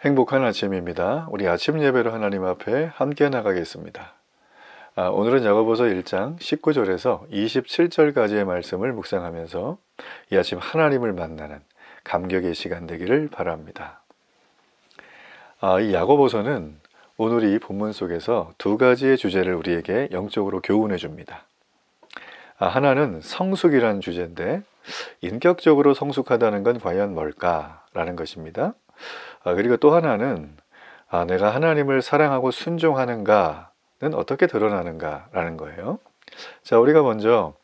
행복한 아침입니다. 우리 아침 예배로 하나님 앞에 함께 나가겠습니다. 오늘은 야고보서 1장 19절에서 27절까지의 말씀을 묵상하면서 이 아침 하나님을 만나는 감격의 시간 되기를 바랍니다. 이 야고보서는 오늘 이 본문 속에서 두 가지의 주제를 우리에게 영적으로 교훈해 줍니다. 하나는 성숙이라는 주제인데 인격적으로 성숙하다는 건 과연 뭘까라는 것입니다. 그리고 또 하나는 내가 하나님을 사랑하고 순종하는가는 어떻게 드러나는가라는 거예요. 자, 우리가 먼저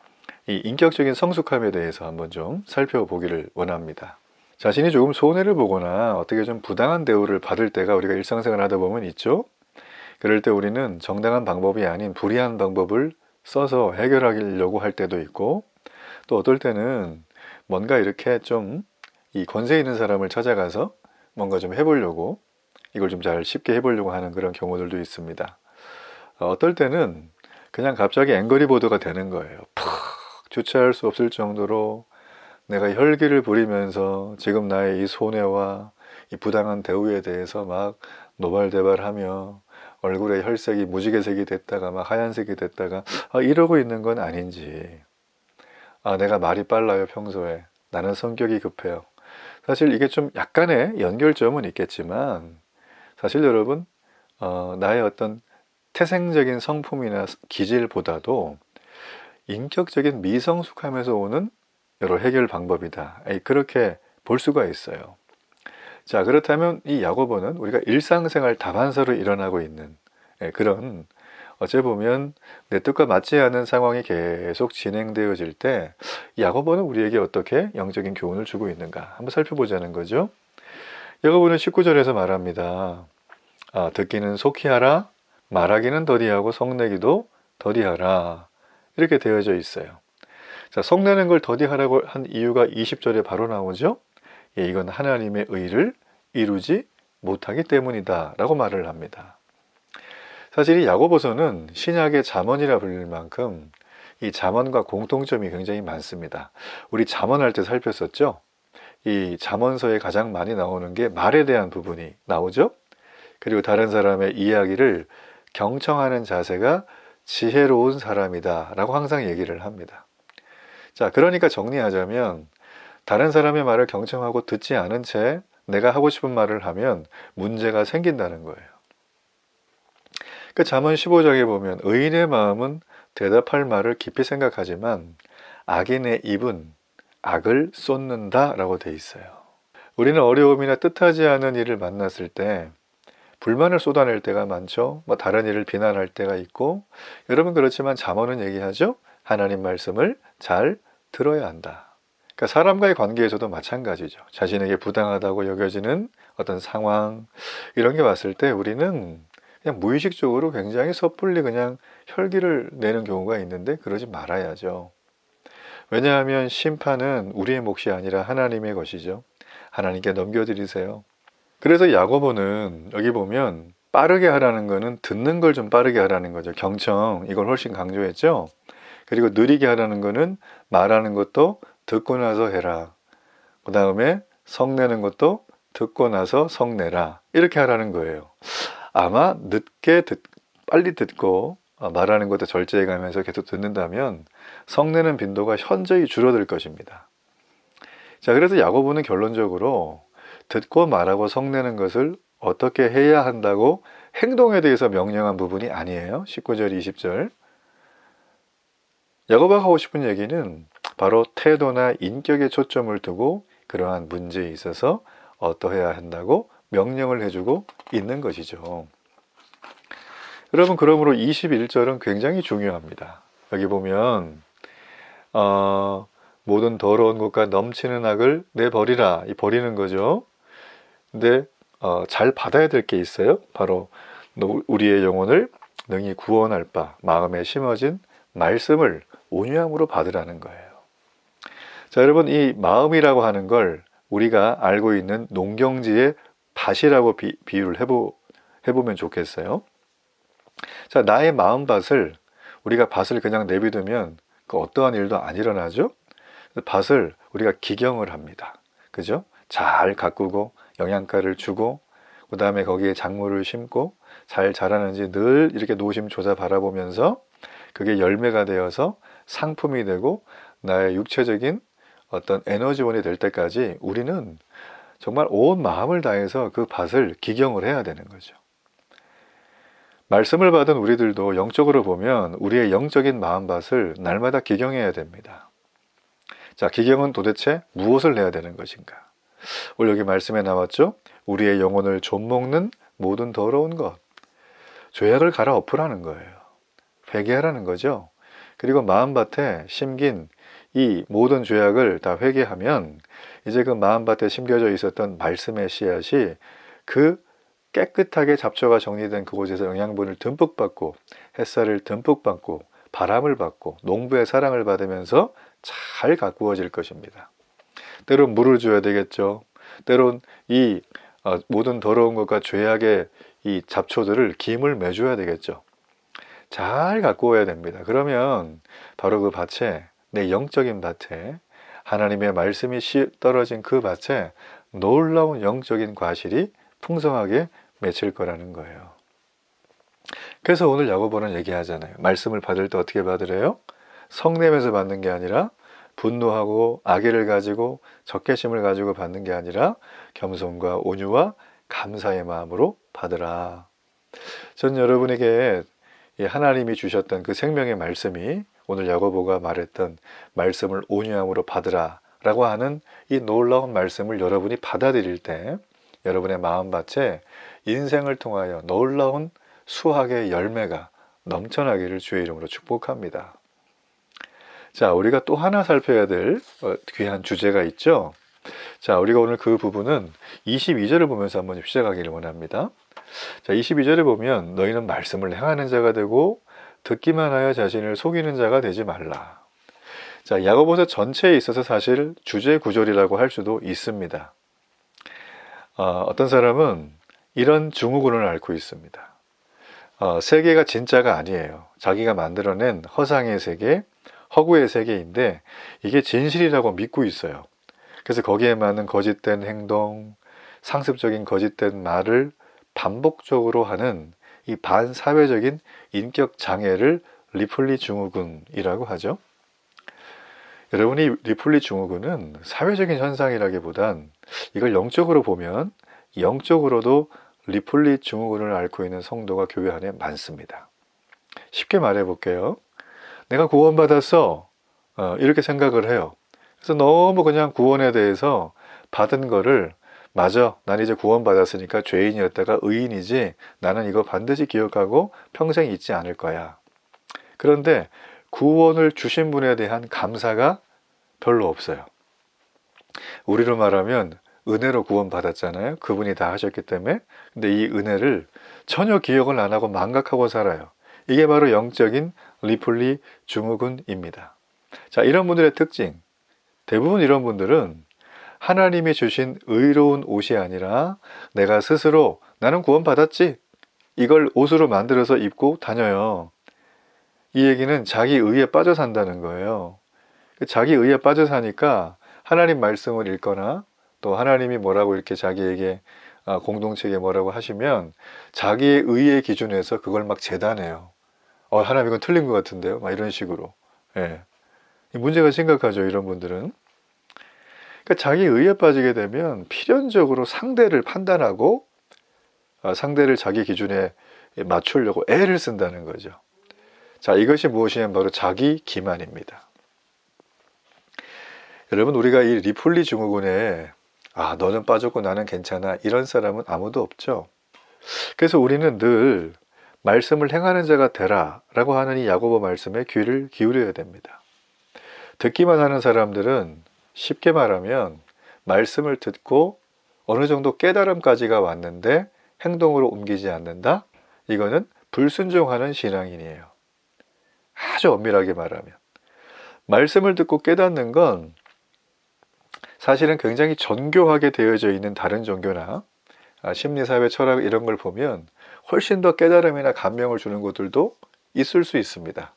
이 인격적인 성숙함에 대해서 한번 좀 살펴보기를 원합니다. 자신이 조금 손해를 보거나 어떻게 좀 부당한 대우를 받을 때가 우리가 일상생활 하다 보면 있죠. 그럴 때 우리는 정당한 방법이 아닌 불의한 방법을 써서 해결하려고 할 때도 있고, 또 어떨 때는 뭔가 이렇게 좀 이 권세 있는 사람을 찾아가서 뭔가 좀 해보려고, 이걸 좀 잘 쉽게 해보려고 하는 그런 경우들도 있습니다. 어떨 때는 그냥 갑자기 앵거리보드가 되는 거예요. 푹 주체할 수 없을 정도로 내가 혈기를 부리면서 지금 나의 이 손해와 이 부당한 대우에 대해서 막 노발대발하며 얼굴에 혈색이 무지개색이 됐다가 막 하얀색이 됐다가 이러고 있는 건 아닌지, 내가 말이 빨라요. 평소에 나는 성격이 급해요. 사실 이게 좀 약간의 연결점은 있겠지만, 사실 여러분 나의 어떤 태생적인 성품이나 기질보다도 인격적인 미성숙함에서 오는 여러 해결 방법이다, 그렇게 볼 수가 있어요. 자, 그렇다면 이 야고보는 우리가 일상생활 다반사로 일어나고 있는 그런, 어째 보면 내 뜻과 맞지 않은 상황이 계속 진행되어질 때 야고보는 우리에게 어떻게 영적인 교훈을 주고 있는가 한번 살펴보자는 거죠. 야고보는 19절에서 말합니다. 듣기는 속히 하라, 말하기는 더디하고 성내기도 더디하라, 이렇게 되어져 있어요. 자, 성내는 걸 더디하라고 한 이유가 20절에 바로 나오죠. 이건 하나님의 의를 이루지 못하기 때문이다 라고 말을 합니다. 사실 이 야고보서는 신약의 잠언이라 불릴 만큼 이 잠언과 공통점이 굉장히 많습니다. 우리 잠언할 때 살폈었죠. 이 잠언서에 가장 많이 나오는 게 말에 대한 부분이 나오죠. 그리고 다른 사람의 이야기를 경청하는 자세가 지혜로운 사람이다 라고 항상 얘기를 합니다. 자, 그러니까 정리하자면 다른 사람의 말을 경청하고 듣지 않은 채 내가 하고 싶은 말을 하면 문제가 생긴다는 거예요. 그 잠언 15장에 보면 의인의 마음은 대답할 말을 깊이 생각하지만 악인의 입은 악을 쏟는다 라고 돼 있어요. 우리는 어려움이나 뜻하지 않은 일을 만났을 때 불만을 쏟아낼 때가 많죠. 다른 일을 비난할 때가 있고, 여러분 그렇지만 잠언은 얘기하죠. 하나님 말씀을 잘 들어야 한다. 그러니까 사람과의 관계에서도 마찬가지죠. 자신에게 부당하다고 여겨지는 어떤 상황, 이런 게 왔을 때 우리는 그냥 무의식적으로 굉장히 섣불리 그냥 혈기를 내는 경우가 있는데 그러지 말아야죠. 왜냐하면 심판은 우리의 몫이 아니라 하나님의 것이죠. 하나님께 넘겨드리세요. 그래서 야고보는 여기 보면 빠르게 하라는 거는 듣는 걸 좀 빠르게 하라는 거죠. 경청, 이걸 훨씬 강조했죠. 그리고 느리게 하라는 거는 말하는 것도 듣고 나서 해라. 그 다음에 성내는 것도 듣고 나서 성내라. 이렇게 하라는 거예요. 아마 빨리 듣고 말하는 것도 절제해가면서 계속 듣는다면 성내는 빈도가 현저히 줄어들 것입니다. 자, 그래서 야고보는 결론적으로 듣고 말하고 성내는 것을 어떻게 해야 한다고 행동에 대해서 명령한 부분이 아니에요. 19절, 20절. 야고보가 하고 싶은 얘기는 바로 태도나 인격에 초점을 두고 그러한 문제에 있어서 어떠해야 한다고 명령을 해주고 있는 것이죠. 여러분, 그러므로 21절은 굉장히 중요합니다. 여기 보면 모든 더러운 것과 넘치는 악을 내버리라, 이 버리는 거죠. 근데 잘 받아야 될 게 있어요. 바로 우리의 영혼을 능히 구원할 바 마음에 심어진 말씀을 온유함으로 받으라는 거예요. 자, 여러분, 이 마음이라고 하는 걸 우리가 알고 있는 농경지의 밭이라고 비유를 해보면 좋겠어요. 자, 나의 마음밭을, 우리가 밭을 그냥 내비두면 그 어떠한 일도 안 일어나죠. 밭을 우리가 기경을 합니다. 그죠? 잘 가꾸고 영양가를 주고 그 다음에 거기에 작물을 심고 잘 자라는지 늘 이렇게 노심초사 바라보면서 그게 열매가 되어서 상품이 되고 나의 육체적인 어떤 에너지원이 될 때까지 우리는 정말 온 마음을 다해서 그 밭을 기경을 해야 되는 거죠. 말씀을 받은 우리들도 영적으로 보면 우리의 영적인 마음밭을 날마다 기경해야 됩니다. 자, 기경은 도대체 무엇을 해야 되는 것인가? 오늘 여기 말씀에 나왔죠? 우리의 영혼을 좀먹는 모든 더러운 것. 죄악을 갈아엎으라는 거예요. 회개하라는 거죠. 그리고 마음밭에 심긴 이 모든 죄악을 다 회개하면 이제 그 마음밭에 심겨져 있었던 말씀의 씨앗이 그 깨끗하게 잡초가 정리된 그곳에서 영양분을 듬뿍 받고 햇살을 듬뿍 받고 바람을 받고 농부의 사랑을 받으면서 잘 가꾸어질 것입니다. 때론 물을 줘야 되겠죠. 때론 이 모든 더러운 것과 죄악의 이 잡초들을 김을 매줘야 되겠죠. 잘 가꾸어야 됩니다. 그러면 바로 그 밭에, 내 영적인 밭에, 하나님의 말씀이 떨어진 그 밭에 놀라운 영적인 과실이 풍성하게 맺힐 거라는 거예요. 그래서 오늘 야고보는 얘기하잖아요. 말씀을 받을 때 어떻게 받으래요? 성내면서 받는 게 아니라 분노하고 악의를 가지고 적개심을 가지고 받는 게 아니라 겸손과 온유와 감사의 마음으로 받으라. 전 여러분에게 하나님이 주셨던 그 생명의 말씀이 오늘 야고보가 말했던 말씀을 온유함으로 받으라 라고 하는 이 놀라운 말씀을 여러분이 받아들일 때 여러분의 마음밭에 인생을 통하여 놀라운 수확의 열매가 넘쳐나기를 주의 이름으로 축복합니다. 자, 우리가 또 하나 살펴야 될 귀한 주제가 있죠. 자, 우리가 오늘 그 부분은 22절을 보면서 한번 시작하기를 원합니다. 자, 22절에 보면 너희는 말씀을 행하는 자가 되고 듣기만 하여 자신을 속이는 자가 되지 말라. 자, 야고보서 전체에 있어서 사실 주제 구절이라고 할 수도 있습니다. 어떤 사람은 이런 증후군을 앓고 있습니다. 세계가 진짜가 아니에요. 자기가 만들어낸 허상의 세계, 허구의 세계인데 이게 진실이라고 믿고 있어요. 그래서 거기에 맞는 거짓된 행동, 상습적인 거짓된 말을 반복적으로 하는 이 반사회적인 인격 장애를 리플리 증후군이라고 하죠. 여러분이 리플리 증후군은 사회적인 현상이라기보단 이걸 영적으로 보면 영적으로도 리플리 증후군을 앓고 있는 성도가 교회 안에 많습니다. 쉽게 말해 볼게요. 내가 구원받았어. 이렇게 생각을 해요. 그래서 너무 그냥 구원에 대해서 받은 거를 맞아, 난 이제 구원받았으니까 죄인이었다가 의인이지 나는 이거 반드시 기억하고 평생 잊지 않을 거야. 그런데 구원을 주신 분에 대한 감사가 별로 없어요. 우리로 말하면 은혜로 구원받았잖아요. 그분이 다 하셨기 때문에. 근데 이 은혜를 전혀 기억을 안 하고 망각하고 살아요. 이게 바로 영적인 리플리 증후군입니다. 자, 이런 분들의 특징. 대부분 이런 분들은 하나님이 주신 의로운 옷이 아니라 내가 스스로 나는 구원받았지. 이걸 옷으로 만들어서 입고 다녀요. 이 얘기는 자기 의에 빠져 산다는 거예요. 자기 의에 빠져 사니까 하나님 말씀을 읽거나 또 하나님이 뭐라고 이렇게 자기에게 공동체에게 뭐라고 하시면 자기의 의의 기준에서 그걸 막 재단해요. 하나님 이건 틀린 것 같은데요. 막 이런 식으로. 예. 문제가 심각하죠. 이런 분들은. 그러니까 자기 의에 빠지게 되면 필연적으로 상대를 판단하고 상대를 자기 기준에 맞추려고 애를 쓴다는 거죠. 자, 이것이 무엇이냐면 바로 자기 기만입니다. 여러분, 우리가 이 리플리 증후군에 너는 빠졌고 나는 괜찮아 이런 사람은 아무도 없죠. 그래서 우리는 늘 말씀을 행하는 자가 되라 라고 하는 이 야고보 말씀에 귀를 기울여야 됩니다. 듣기만 하는 사람들은 쉽게 말하면 말씀을 듣고 어느 정도 깨달음까지가 왔는데 행동으로 옮기지 않는다? 이거는 불순종하는 신앙인이에요. 아주 엄밀하게 말하면. 말씀을 듣고 깨닫는 건 사실은 굉장히 정교하게 되어져 있는 다른 종교나 심리사회 철학 이런 걸 보면 훨씬 더 깨달음이나 감명을 주는 것들도 있을 수 있습니다.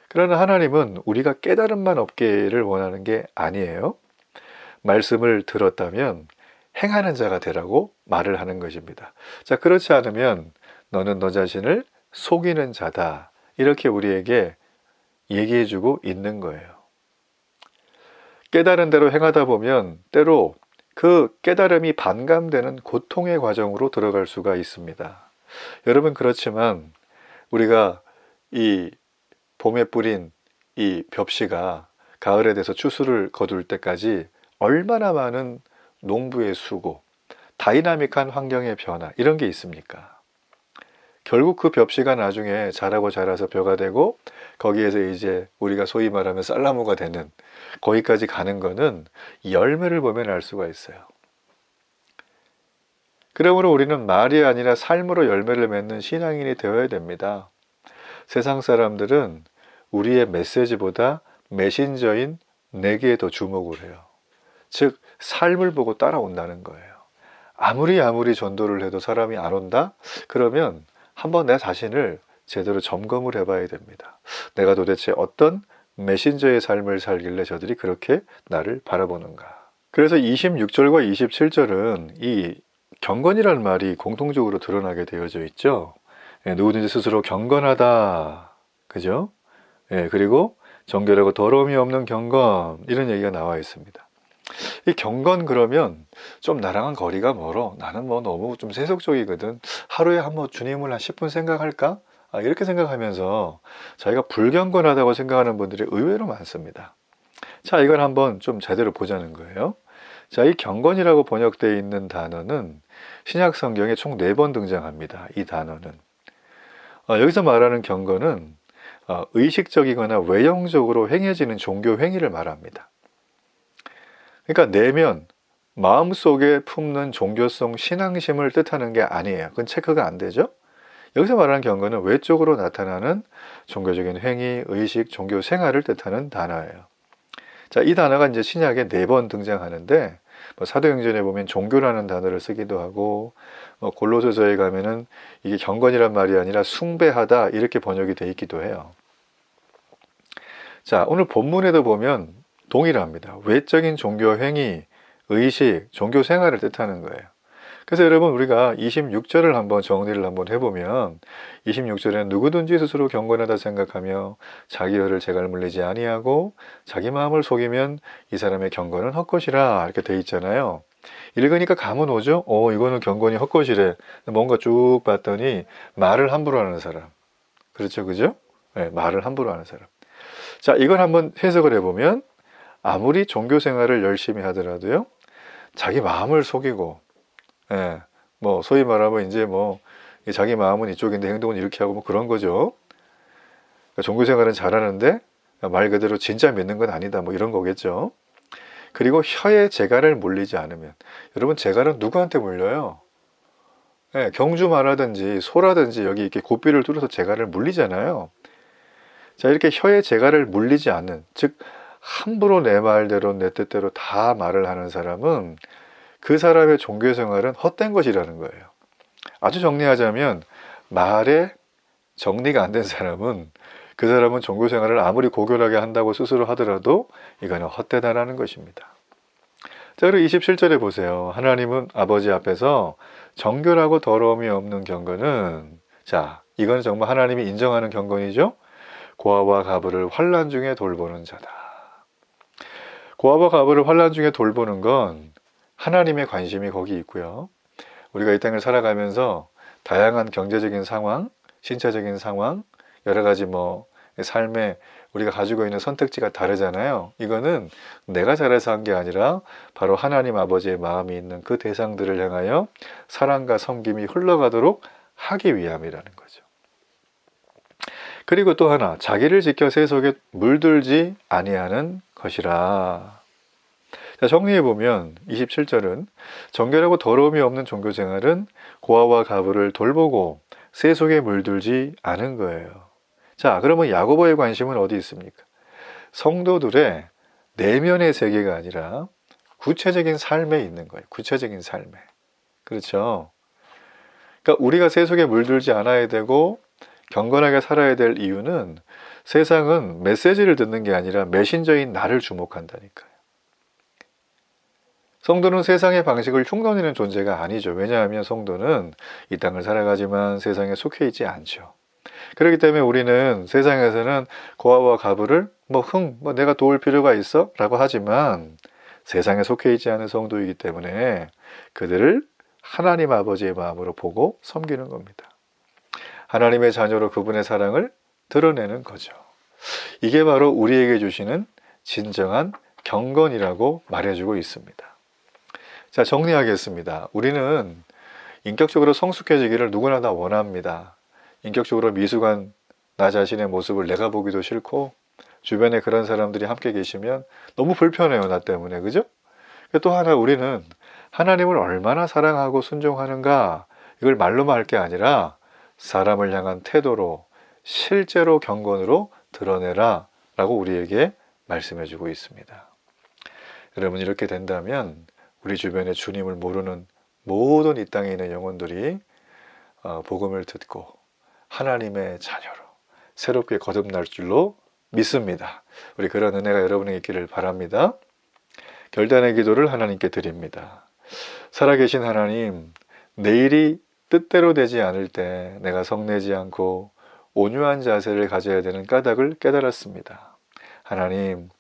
그러나 하나님은 우리가 깨달음만 없기를 원하는 게 아니에요. 말씀을 들었다면 행하는 자가 되라고 말을 하는 것입니다. 자, 그렇지 않으면 너는 너 자신을 속이는 자다. 이렇게 우리에게 얘기해주고 있는 거예요. 깨달은 대로 행하다 보면 때로 그 깨달음이 반감되는 고통의 과정으로 들어갈 수가 있습니다. 여러분, 그렇지만 우리가 이 봄에 뿌린 이 벽시가 가을에 돼서 추수를 거둘 때까지 얼마나 많은 농부의 수고, 다이나믹한 환경의 변화, 이런 게 있습니까? 결국 그 벽시가 나중에 자라고 자라서 벼가 되고 거기에서 이제 우리가 소위 말하면 쌀나무가 되는, 거기까지 가는 거는 열매를 보면 알 수가 있어요. 그러므로 우리는 말이 아니라 삶으로 열매를 맺는 신앙인이 되어야 됩니다. 세상 사람들은 우리의 메시지보다 메신저인 내게에 더 주목을 해요. 즉 삶을 보고 따라온다는 거예요. 아무리 전도를 해도 사람이 안 온다? 그러면 한번 내 자신을 제대로 점검을 해봐야 됩니다. 내가 도대체 어떤 메신저의 삶을 살길래 저들이 그렇게 나를 바라보는가. 그래서 26절과 27절은 이 경건이라는 말이 공통적으로 드러나게 되어져 있죠. 누구든지 스스로 경건하다, 그죠? 그리고 정결하고 더러움이 없는 경건, 이런 얘기가 나와 있습니다. 이 경건 그러면 좀 나랑은 거리가 멀어. 나는 뭐 너무 좀 세속적이거든. 하루에 한번 주님을 한 10분 생각할까? 이렇게 생각하면서 자기가 불경건하다고 생각하는 분들이 의외로 많습니다. 자, 이걸 한번 좀 제대로 보자는 거예요. 자, 이 경건이라고 번역되어 있는 단어는 신약 성경에 총 4번 등장합니다. 이 단어는. 여기서 말하는 경건은 의식적이거나 외형적으로 행해지는 종교 행위를 말합니다. 그러니까 내면, 마음속에 품는 종교성 신앙심을 뜻하는 게 아니에요. 그건 체크가 안 되죠. 여기서 말하는 경건은 외적으로 나타나는 종교적인 행위, 의식, 종교 생활을 뜻하는 단어예요. 자, 이 단어가 이제 신약에 4번 등장하는데, 사도행전에 보면 종교라는 단어를 쓰기도 하고, 골로새서에 가면은 이게 경건이란 말이 아니라 숭배하다, 이렇게 번역이 되어 있기도 해요. 자, 오늘 본문에도 보면 동일합니다. 외적인 종교 행위, 의식, 종교 생활을 뜻하는 거예요. 그래서 여러분, 우리가 26절을 한번 정리를 한번 해보면 26절에는 누구든지 스스로 경건하다 생각하며 자기 혀를 재갈 물리지 아니하고 자기 마음을 속이면 이 사람의 경건은 헛것이라, 이렇게 돼 있잖아요. 읽으니까 감은 오죠? 이거는 경건이 헛것이래. 뭔가 쭉 봤더니 말을 함부로 하는 사람. 그렇죠, 그죠? 네, 말을 함부로 하는 사람. 자, 이걸 한번 해석을 해보면 아무리 종교 생활을 열심히 하더라도요, 자기 마음을 속이고, 소위 말하면 이제 자기 마음은 이쪽인데 행동은 이렇게 하고 그런 거죠. 그러니까 종교 생활은 잘하는데 말 그대로 진짜 믿는 건 아니다, 이런 거겠죠. 그리고 혀에 재갈을 물리지 않으면, 여러분, 재갈은 누구한테 물려요? 경주 말하든지 소라든지 여기 이렇게 고삐를 뚫어서 재갈을 물리잖아요. 자, 이렇게 혀에 재갈을 물리지 않는, 즉 함부로 내 말대로 내 뜻대로 다 말을 하는 사람은 그 사람의 종교 생활은 헛된 것이라는 거예요. 아주 정리하자면 말에 정리가 안 된 사람은, 그 사람은 종교 생활을 아무리 고결하게 한다고 스스로 하더라도 이거는 헛되다라는 것입니다. 자, 그리고 27절에 보세요. 하나님은 아버지 앞에서 정결하고 더러움이 없는 경건은, 자, 이건 정말 하나님이 인정하는 경건이죠. 고아와 가부를 환난 중에 돌보는 자다. 고아와 가부를 환난 중에 돌보는 건 하나님의 관심이 거기 있고요. 우리가 이 땅을 살아가면서 다양한 경제적인 상황, 신체적인 상황, 여러 가지 삶에 우리가 가지고 있는 선택지가 다르잖아요. 이거는 내가 잘해서 한 게 아니라 바로 하나님 아버지의 마음이 있는 그 대상들을 향하여 사랑과 섬김이 흘러가도록 하기 위함이라는 거죠. 그리고 또 하나, 자기를 지켜 세속에 물들지 아니하는 것이라. 자, 정리해보면 27절은 정결하고 더러움이 없는 종교생활은 고아와 가부를 돌보고 세속에 물들지 않은 거예요. 자, 그러면 야고보의 관심은 어디 있습니까? 성도들의 내면의 세계가 아니라 구체적인 삶에 있는 거예요. 구체적인 삶에. 그렇죠? 그러니까 우리가 세속에 물들지 않아야 되고 경건하게 살아야 될 이유는 세상은 메시지를 듣는 게 아니라 메신저인 나를 주목한다니까요. 성도는 세상의 방식을 흉내내는 존재가 아니죠. 왜냐하면 성도는 이 땅을 살아가지만 세상에 속해 있지 않죠. 그렇기 때문에 우리는 세상에서는 고아와 가부를 내가 도울 필요가 있어? 라고 하지만 세상에 속해 있지 않은 성도이기 때문에 그들을 하나님 아버지의 마음으로 보고 섬기는 겁니다. 하나님의 자녀로 그분의 사랑을 드러내는 거죠. 이게 바로 우리에게 주시는 진정한 경건이라고 말해주고 있습니다. 자, 정리하겠습니다. 우리는 인격적으로 성숙해지기를 누구나 다 원합니다. 인격적으로 미숙한 나 자신의 모습을 내가 보기도 싫고 주변에 그런 사람들이 함께 계시면 너무 불편해요. 나 때문에. 그죠? 또 하나 우리는 하나님을 얼마나 사랑하고 순종하는가 이걸 말로만 할 게 아니라 사람을 향한 태도로 실제로 경건으로 드러내라 라고 우리에게 말씀해 주고 있습니다. 여러분 이렇게 된다면 우리 주변에 주님을 모르는 모든 이 땅에 있는 영혼들이 복음을 듣고 하나님의 자녀로 새롭게 거듭날 줄로 믿습니다. 우리 그런 은혜가 여러분에게 있기를 바랍니다. 결단의 기도를 하나님께 드립니다. 살아계신 하나님, 내일이 뜻대로 되지 않을 때 내가 성내지 않고 온유한 자세를 가져야 되는 까닭을 깨달았습니다. 하나님,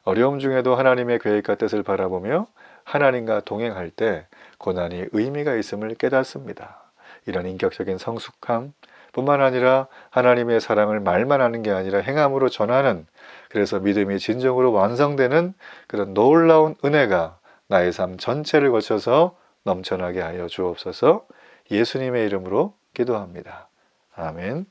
어려움 중에도 하나님의 계획과 뜻을 바라보며 하나님과 동행할 때 고난이 의미가 있음을 깨닫습니다. 이런 인격적인 성숙함 뿐만 아니라 하나님의 사랑을 말만 하는 게 아니라 행함으로 전하는, 그래서 믿음이 진정으로 완성되는 그런 놀라운 은혜가 나의 삶 전체를 거쳐서 넘쳐나게 하여 주옵소서. 예수님의 이름으로 기도합니다. 아멘.